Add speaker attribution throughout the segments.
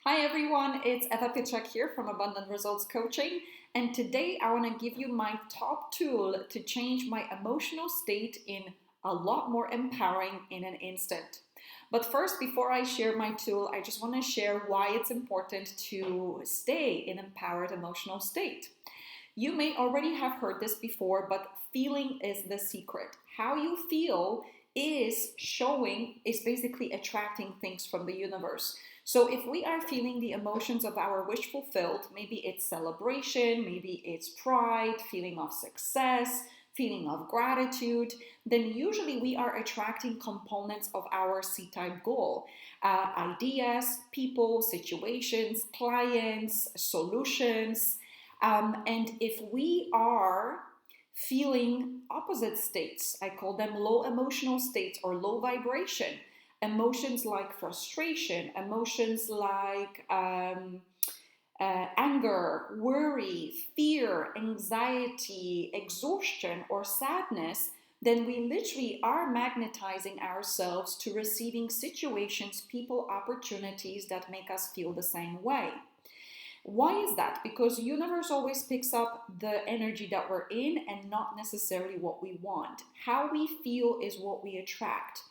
Speaker 1: Hi everyone, it's Eva Pichak here from Abundant Results Coaching, and today I want to give you my top tool to change my emotional state in a lot more empowering in an instant. But first, before I share my tool, I just want to share why it's important to stay in empowered emotional state. You may already have heard this before, but feeling is the secret. How you feel is basically attracting things from the universe. So if we are feeling the emotions of our wish fulfilled, maybe it's celebration, maybe it's pride, feeling of success, feeling of gratitude, then usually we are attracting components of our C type goal. Ideas, people, situations, clients, solutions. And if we are feeling opposite states, I call them low emotional states or low vibration, emotions like frustration, emotions like anger, worry, fear, anxiety, exhaustion, or sadness, then we literally are magnetizing ourselves to receiving situations, people, opportunities that make us feel the same way. Why is that? Because universe always picks up the energy that we're in and not necessarily what we want. How we feel is what we attract.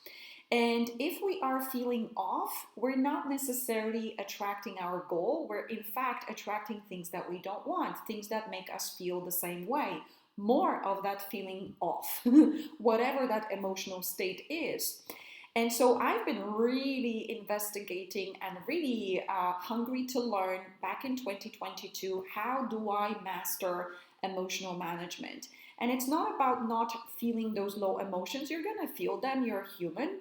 Speaker 1: And if we are feeling off, we're not necessarily attracting our goal. We're in fact attracting things that we don't want, things that make us feel the same way. More of that feeling off, whatever that emotional state is. And so I've been really investigating and really hungry to learn back in 2022, how do I master emotional management? And it's not about not feeling those low emotions. You're going to feel them, you're human.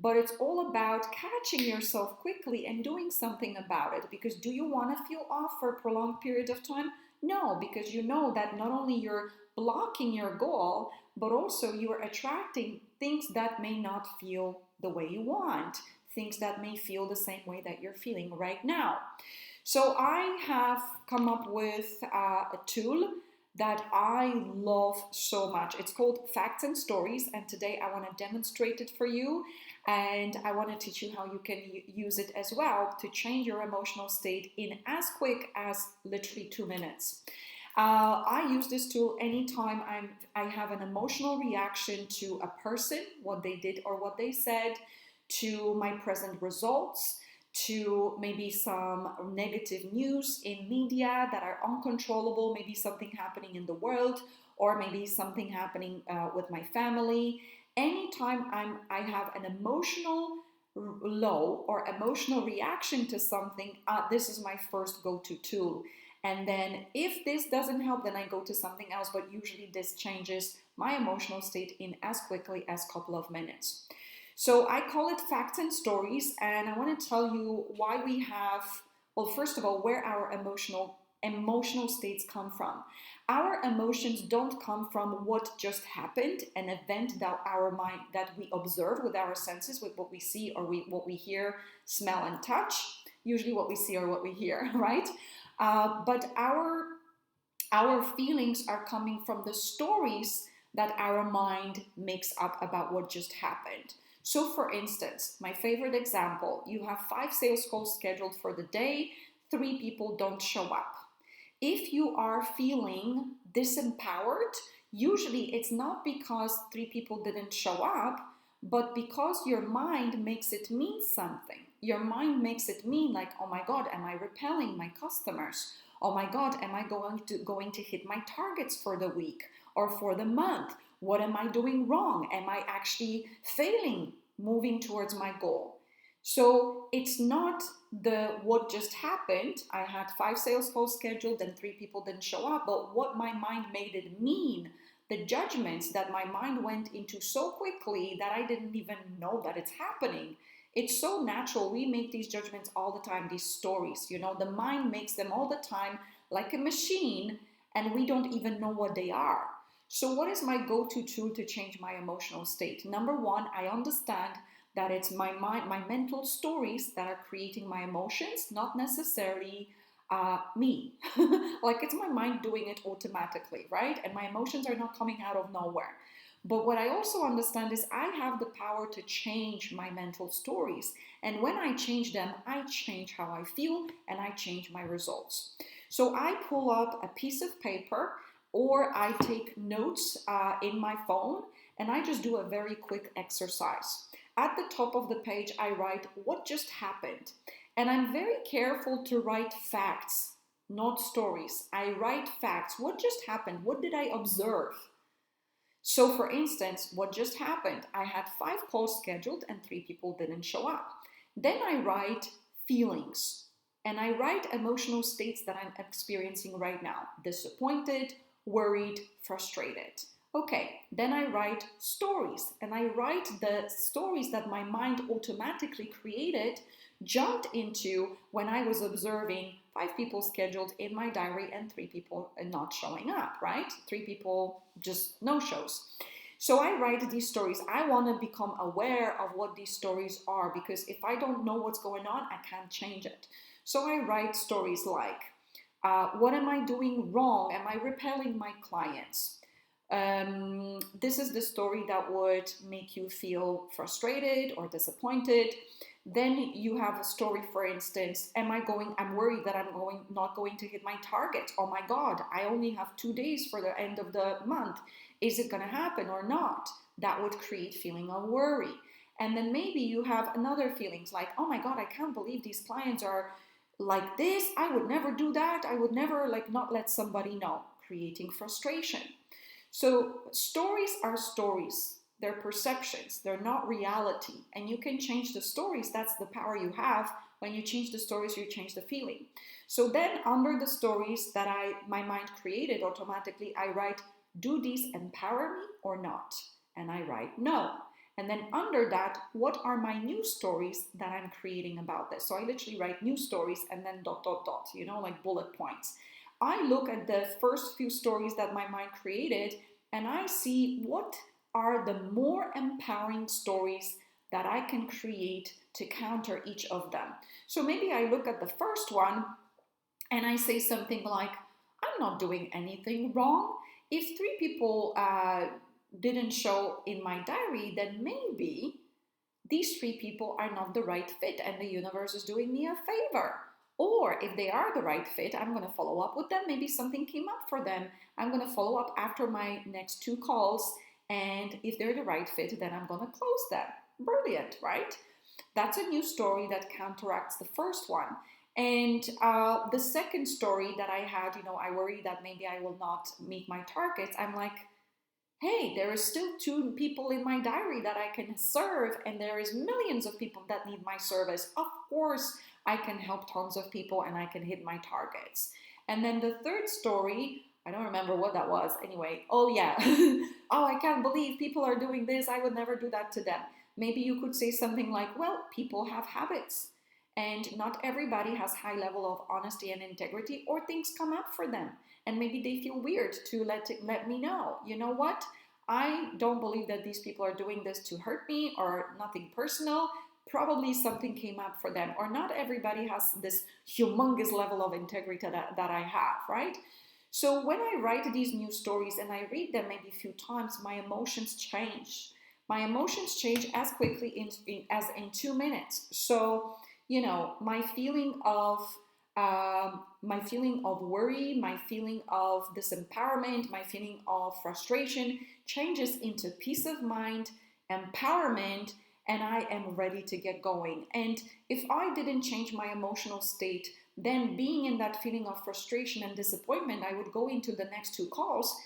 Speaker 1: But it's all about catching yourself quickly and doing something about it. Because do you want to feel off for a prolonged period of time? No, because you know that not only you're blocking your goal, but also you are attracting things that may not feel the way you want, things that may feel the same way that you're feeling right now. So I have come up with a tool that I love so much. It's called Facts and Stories, and today I want to demonstrate it for you, and I want to teach you how you can use it as well to change your emotional state in as quick as literally 2 minutes. I use this tool anytime I have an emotional reaction to a person, what they did or what they said, to my present results, to maybe some negative news in media that are uncontrollable, maybe something happening in the world, or maybe something happening with my family. Anytime I have an emotional low or emotional reaction to something, this is my first go-to tool. And then if this doesn't help, then I go to something else. But usually this changes my emotional state in as quickly as a couple of minutes. So I call it Facts and Stories. And I want to tell you why we have, well, first of all, where our emotional states come from. Our emotions don't come from what just happened, an event that our mind that we observe with our senses, with what we see or what we hear, smell, and touch. Usually what we see or what we hear, right? But our feelings are coming from the stories that our mind makes up about what just happened. So, for instance, my favorite example, you have 5 sales calls scheduled for the day, 3 people don't show up. If you are feeling disempowered, usually it's not because 3 people didn't show up, but because your mind makes it mean something. Your mind makes it mean like, oh my God, am I repelling my customers? Oh my God, am I going to hit my targets for the week or for the month? What am I doing wrong? Am I actually failing moving towards my goal? So it's not the what just happened. I had 5 sales calls scheduled and 3 people didn't show up, but what my mind made it mean, the judgments that my mind went into so quickly that I didn't even know that it's happening. It's so natural. We make these judgments all the time, these stories. The mind makes them all the time like a machine, and we don't even know what they are. So, what is my go to tool to change my emotional state? Number one, I understand that it's my mind, my mental stories that are creating my emotions, not necessarily me. Like it's my mind doing it automatically, right? And my emotions are not coming out of nowhere. But what I also understand is I have the power to change my mental stories. And when I change them, I change how I feel and I change my results. So I pull out a piece of paper or I take notes in my phone and I just do a very quick exercise. At the top of the page, I write what just happened. And I'm very careful to write facts, not stories. I write facts. What just happened? What did I observe? So, for instance, what just happened? I had 5 calls scheduled and 3 people didn't show up. Then I write feelings and I write emotional states that I'm experiencing right now: disappointed, worried, frustrated. Okay, then I write stories and I write the stories that my mind automatically created, jumped into when I was observing 5 people scheduled in my diary and 3 people not showing up, right? 3 people just no shows. So I write these stories. I want to become aware of what these stories are, because if I don't know what's going on, I can't change it. So I write stories like, what am I doing wrong? Am I repelling my clients? This is the story that would make you feel frustrated or disappointed. Then you have a story, for instance, I'm worried that not going to hit my target. Oh my God, I only have 2 days for the end of the month. Is it going to happen or not? That would create feeling of worry. And then maybe you have another feelings like, oh my God, I can't believe these clients are like this. I would never do that. I would never not let somebody know, creating frustration. So stories are stories. They're perceptions. They're not reality. And you can change the stories. That's the power you have. When you change the stories, you change the feeling. So then under the stories that my mind created automatically, I write, do these empower me or not? And I write no. And then under that, what are my new stories that I'm creating about this? So I literally write new stories and then ... like bullet points. I look at the first few stories that my mind created and I see what are the more empowering stories that I can create to counter each of them. So maybe I look at the first one and I say something like, I'm not doing anything wrong. If 3 people didn't show in my diary, then maybe these 3 people are not the right fit and the universe is doing me a favor. Or if they are the right fit, I'm going to follow up with them. Maybe something came up for them. I'm going to follow up after my next 2 calls. And if they're the right fit, then I'm going to close them. Brilliant, right? That's a new story that counteracts the first one. And the second story that I had, I worry that maybe I will not meet my targets. I'm like, hey, there is still 2 people in my diary that I can serve, and there is millions of people that need my service. Of course, I can help tons of people and I can hit my targets. And then the third story, I don't remember what that was. Anyway, oh yeah. Oh, I can't believe people are doing this. I would never do that to them. Maybe you could say something like, well, people have habits. And not everybody has high level of honesty and integrity, or things come up for them. And maybe they feel weird to let me know. You know what? I don't believe that these people are doing this to hurt me or nothing personal. Probably something came up for them. Or not everybody has this humongous level of integrity that I have, right? So when I write these new stories and I read them maybe a few times, my emotions change. My emotions change as quickly as in 2 minutes. So my feeling of worry, my feeling of disempowerment, my feeling of frustration changes into peace of mind, empowerment, and I am ready to get going. And if I didn't change my emotional state, then being in that feeling of frustration and disappointment, I would go into the next 2 calls.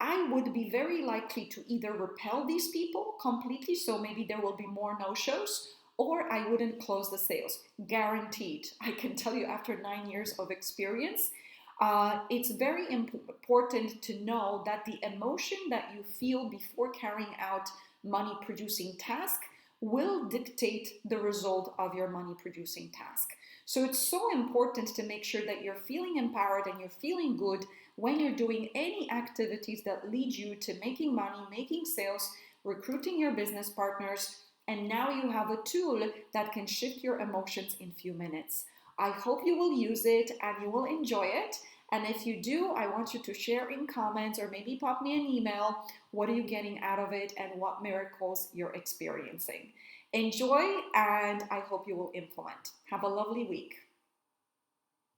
Speaker 1: I would be very likely to either repel these people completely, so maybe there will be more no-shows, or I wouldn't close the sales. Guaranteed. I can tell you after 9 years of experience, it's very important to know that the emotion that you feel before carrying out money producing task will dictate the result of your money producing task. So it's so important to make sure that you're feeling empowered and you're feeling good when you're doing any activities that lead you to making money, making sales, recruiting your business partners, and now you have a tool that can shift your emotions in few minutes. I hope you will use it and you will enjoy it. And if you do, I want you to share in comments or maybe pop me an email. What are you getting out of it and what miracles you're experiencing? Enjoy, and I hope you will implement. Have a lovely week.